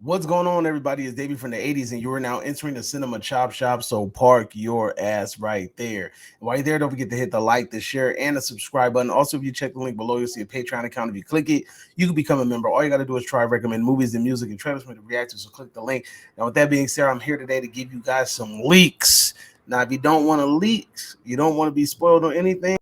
What's going on, everybody? It's Davey from the 80s, and you are now entering the Cinema Chop Shop. So park your ass right there. While there, don't forget to hit the like, the share, and the subscribe button. Also, if you check the link below, you'll see a Patreon account. If you click it, you can become a member. All you got to do is try recommend movies and music and trailers for the reactors. So click the link. Now, with that being said, I'm here today to give you guys some leaks. Now, if you don't want to leak, you don't want to be spoiled or anything,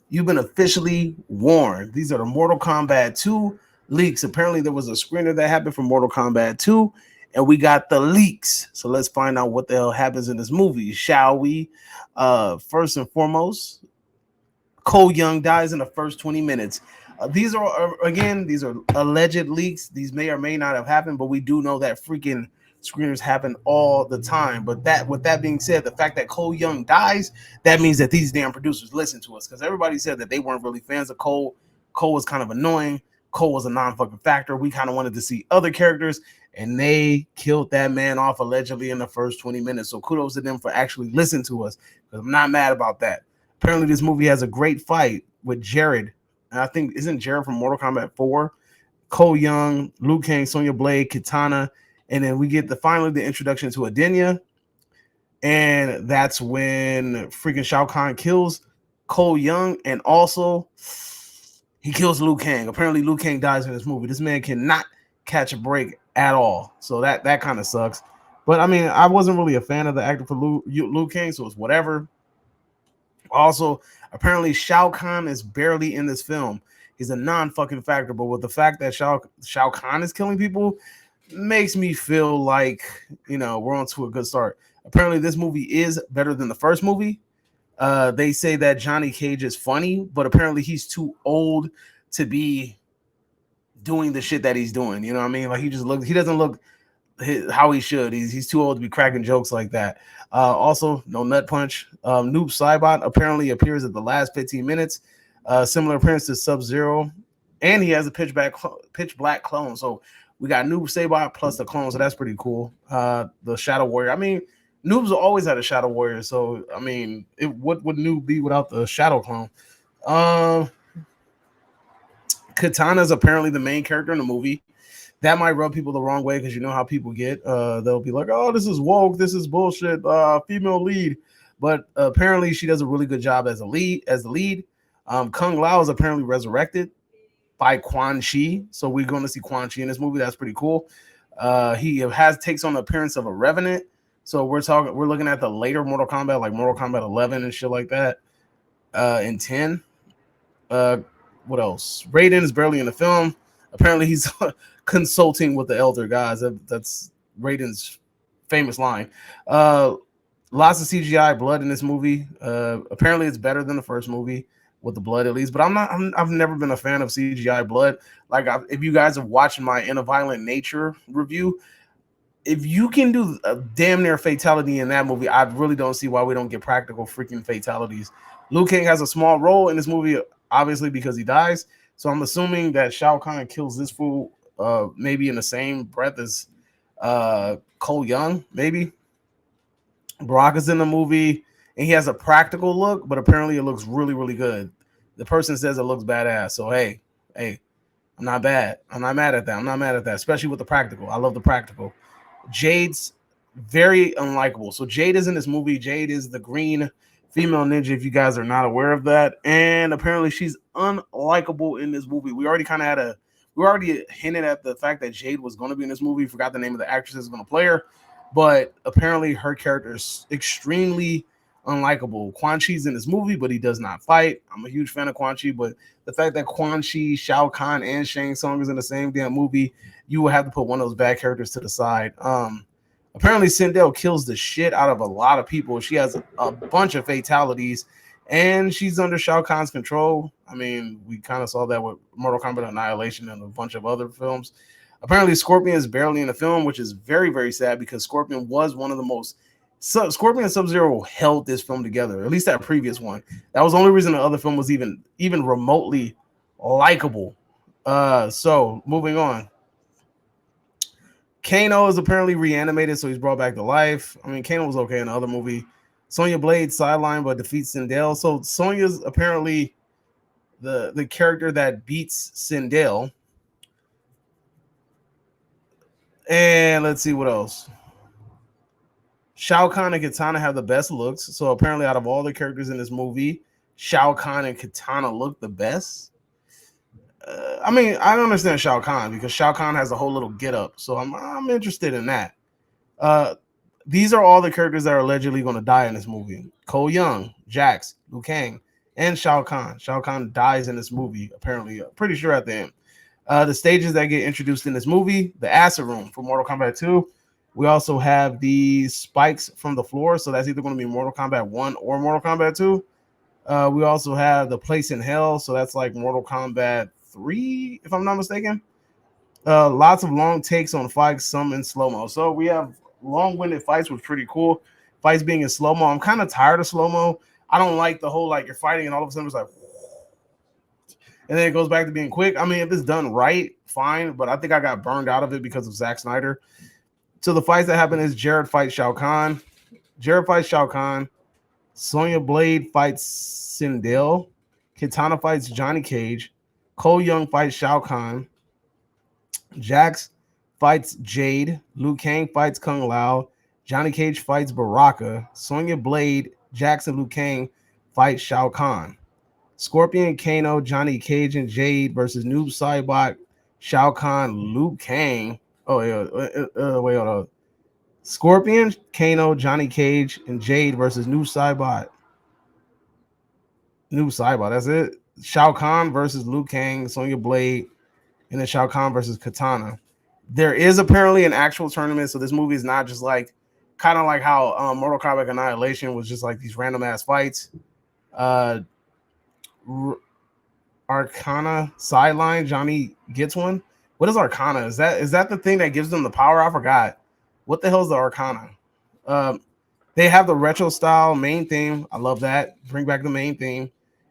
you've been officially warned. These are the Mortal Kombat 2 leaks. Apparently, there was a screener that happened for Mortal Kombat 2, and we got the leaks. So let's find out what the hell happens in this movie, shall we? First and foremost, Cole Young dies in the first 20 minutes. These are alleged leaks. These may or may not have happened, but we do know that freaking screeners happen all the time. But with that being said, the fact that Cole Young dies, that means that these damn producers listen to us, because everybody said that they weren't really fans of Cole. Cole was kind of annoying. Cole was a non-fucking factor. We kind of wanted to see other characters, and they killed that man off allegedly in the first 20 minutes. So kudos to them for actually listening to us, because I'm not mad about that. Apparently, this movie has a great fight with Jared. And I think, isn't Jared from Mortal Kombat 4? Cole Young, Liu Kang, Sonya Blade, Kitana. And then we get finally the introduction to Adenia. And that's when freaking Shao Kahn kills Cole Young. And also, he kills Liu Kang. Apparently, Liu Kang dies in this movie. This man cannot catch a break at all. So that kind of sucks. But I mean, I wasn't really a fan of the actor for Liu Kang, so it's whatever. Also, apparently Shao Kahn is barely in this film. He's a non-fucking factor, but with the fact that Shao Kahn is killing people, makes me feel like, we're on to a good start. Apparently, this movie is better than the first movie. They say that Johnny Cage is funny, but apparently he's too old to be doing the shit that he's doing. You know what I mean? Like, he doesn't look how he should. He's too old to be cracking jokes like that. Also, no nut punch. Noob Saibot apparently appears at the last 15 minutes. Similar appearance to Sub-Zero, and he has a pitch black clone. So we got Noob Saibot plus the clone, so that's pretty cool. The Shadow Warrior. I mean, Noob's always had a Shadow Warrior, so I mean, what would Noob be without the Shadow clone? Katana's apparently the main character in the movie. That might rub people the wrong way, because you know how people get. They'll be like, "Oh, this is woke. This is bullshit. Female lead." But apparently, she does a really good job as the lead. Kung Lao is apparently resurrected by Quan Chi, so we're going to see Quan Chi in this movie. That's pretty cool. He takes on the appearance of a revenant. So we're looking at the later Mortal Kombat, like Mortal Kombat 11 and shit like that. And 10. What else? Raiden is barely in the film. Apparently, he's consulting with the elder gods. That's Raiden's famous line. Lots of CGI blood in this movie. Apparently, it's better than the first movie with the blood, at least. But I've never been a fan of CGI blood. Like, if you guys have watched my In a Violent Nature review, if you can do a damn near fatality in that movie, I really don't see why we don't get practical freaking fatalities. Liu Kang has a small role in this movie, obviously, because he dies. So I'm assuming that Shao Kahn kills this fool maybe in the same breath as Cole Young, maybe. Brock is in the movie, and he has a practical look, but apparently it looks really, really good. The person says it looks badass. So, hey, I'm not bad. I'm not mad at that. Especially with the practical. I love the practical. Jade's very unlikable. So Jade is in this movie. Jade is the green female ninja, if you guys are not aware of that. And apparently she's unlikable in this movie. We already hinted at the fact that Jade was going to be in this movie. Forgot the name of the actress that's going to play her. But apparently her character is extremely unlikable. Quan Chi's in this movie, but he does not fight. I'm a huge fan of Quan Chi, but the fact that Quan Chi, Shao Kahn, and Shang Tsung is in the same damn movie, you will have to put one of those bad characters to the side. Apparently Sindel kills the shit out of a lot of people. She has a bunch of fatalities, and she's under Shao Kahn's control. I mean, we kind of saw that with Mortal Kombat Annihilation and a bunch of other films. Apparently Scorpion is barely in the film, which is very, very sad, because Scorpion was one of the most... Scorpion and Sub-Zero held this film together, at least that previous one. That was the only reason the other film was even remotely likable. So moving on. Kano is apparently reanimated, so he's brought back to life. I mean, Kano was okay in the other movie. Sonya Blade sidelined but defeats Sindel. So Sonya's apparently the character that beats Sindel. And let's see what else. Shao Kahn and Katana have the best looks. So apparently, out of all the characters in this movie, Shao Kahn and Katana look the best. I mean, I understand Shao Kahn because Shao Kahn has a whole little get up. So I'm interested in that. These are all the characters that are allegedly going to die in this movie. Cole Young, Jax, Liu Kang, and Shao Kahn. Shao Kahn dies in this movie, apparently. Pretty sure at the end. The stages that get introduced in this movie, the acid room for Mortal Kombat 2. We also have the spikes from the floor. So that's either going to be Mortal Kombat 1 or Mortal Kombat 2. We also have the place in hell. So that's like Mortal Kombat 3, if I'm not mistaken. Lots of long takes on fights, some in slow-mo. So we have long-winded fights, which is pretty cool. Fights being in slow-mo. I'm kind of tired of slow-mo. I don't like the whole, like, you're fighting and all of a sudden it's like, and then it goes back to being quick. I mean, if it's done right, fine. But I think I got burned out of it because of Zack Snyder. So the fights that happen is Jared fights Shao Kahn. Jared fights Shao Kahn. Sonya Blade fights Sindel. Kitana fights Johnny Cage. Cole Young fights Shao Kahn. Jax fights Jade. Liu Kang fights Kung Lao. Johnny Cage fights Baraka. Sonya Blade, Jax, and Liu Kang fight Shao Kahn. Scorpion, Kano, Johnny Cage, and Jade versus Noob Saibot, Shao Kahn, Liu Kang. Oh, yeah. Wait, hold on. Scorpion, Kano, Johnny Cage, and Jade versus Noob Saibot. Noob Saibot, that's it. Shao Kahn versus Liu Kang, Sonya Blade, and then Shao Kahn versus Katana. There is apparently an actual tournament, so this movie is not just like, kind of like how Mortal Kombat Annihilation was just like these random ass fights. Arcana sideline, Johnny gets one. What is Arcana? Is that the thing that gives them the power? I forgot. What the hell is the Arcana? They have the retro style main theme. I love that. Bring back the main theme.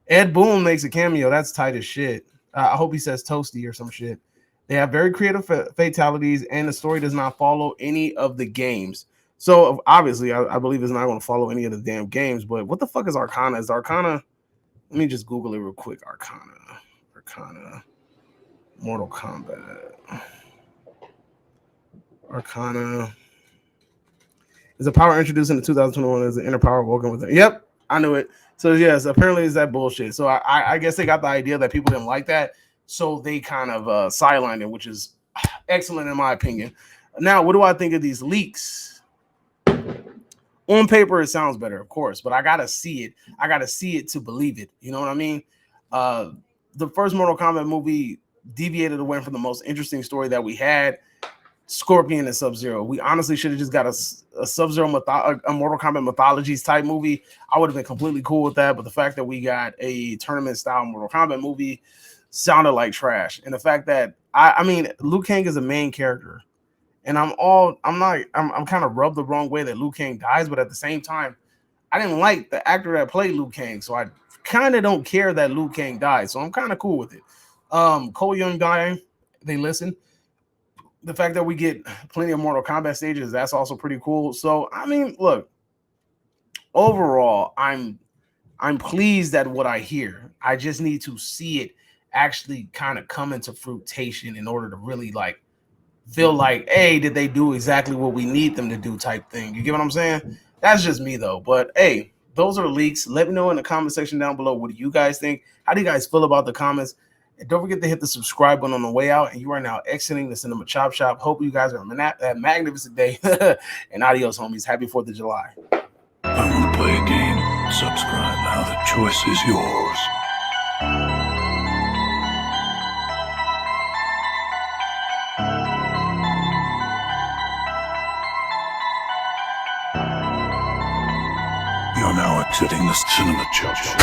Ed Boon makes a cameo. That's tight as shit. I hope he says toasty or some shit. They have very creative fatalities, and the story does not follow any of the games. So obviously, I believe it's not going to follow any of the damn games. But what the fuck is Arcana? Is Arcana? Let me just Google it real quick. Arcana, Mortal Kombat. Arcana is a power introduced in the 2021 as an inner power woken with it. Yep, I knew it. So yes, apparently it's that bullshit. So I guess they got the idea that people didn't like that, so they kind of sidelined it, which is excellent in my opinion. Now, what do I think of these leaks? On paper, it sounds better, of course, but I gotta see it. I gotta see it to believe it. You know what I mean? The first Mortal Kombat movie deviated away from the most interesting story that we had. Scorpion and Sub-Zero. We honestly should have just got a Sub-Zero a Mortal Kombat Mythologies type movie. I would have been completely cool with that, but the fact that we got a tournament style Mortal Kombat movie sounded like trash. And the fact that I mean, Liu Kang is a main character. And I'm kind of rubbed the wrong way that Liu Kang dies, but at the same time, I didn't like the actor that played Liu Kang, so I kind of don't care that Liu Kang died. So I'm kind of cool with it. Cole Young dying, they listen. The fact that we get plenty of Mortal Kombat stages, that's also pretty cool. So I mean, look, overall, I'm pleased at what I hear. I just need to see it actually kind of come into fruition in order to really like feel like, hey, did they do exactly what we need them to do type thing? You get what I'm saying? That's just me though. But hey, those are leaks. Let me know in the comment section down below. What do you guys think? How do you guys feel about the comments? And don't forget to hit the subscribe button on the way out. And you are now exiting the Cinema Chop Shop. Hope you guys are having a magnificent day. And adios, homies. Happy 4th of July. I want to play a game. Subscribe now. The choice is yours. You're now exiting the Cinema Chop Shop.